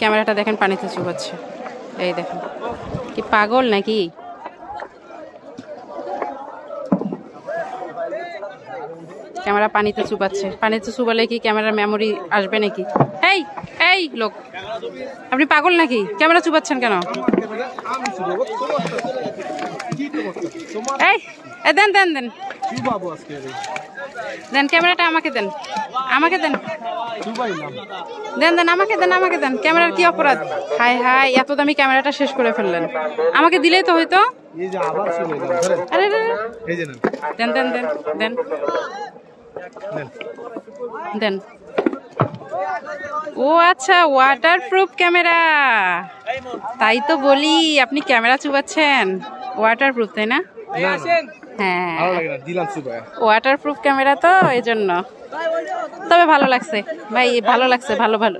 ক্যামেরাটা দেখেন পানিতে চুবাচ্ছে। এই দেখেন, কি পাগল নাকি? ক্যামেরা পানিতে চুবাচ্ছে। পানিতে চুবালে কি ক্যামেরার মেমোরি আসবে নাকি? এই এই লোক, আপনি পাগল নাকি? ক্যামেরা চুবাচ্ছেন কেন? এই দেন দেন দেন দেন, ক্যামেরাটা আমাকে দেন, আমাকে দেন, দেন দেন, আমাকে দেন, আমাকে দেন। ক্যামেরার কি অপরাধ? হাই হাই, এত দামি ক্যামেরাটা শেষ করে ফেললেন। আমাকে দিলেই তো হইতো। আরে দেন দেন দেন দেন দেন। ও আচ্ছা, ওয়াটারপ্রুফ ক্যামেরা, তাই তো বলি আপনি ক্যামেরা চুবাচ্ছেন। ওয়াটারপ্রুফ তাই না? হ্যাঁ, ওয়াটারপ্রুফ ক্যামেরা তো এই জন্য। তবে ভালো লাগছে ভাই, ভালো লাগছে, ভালো ভালো।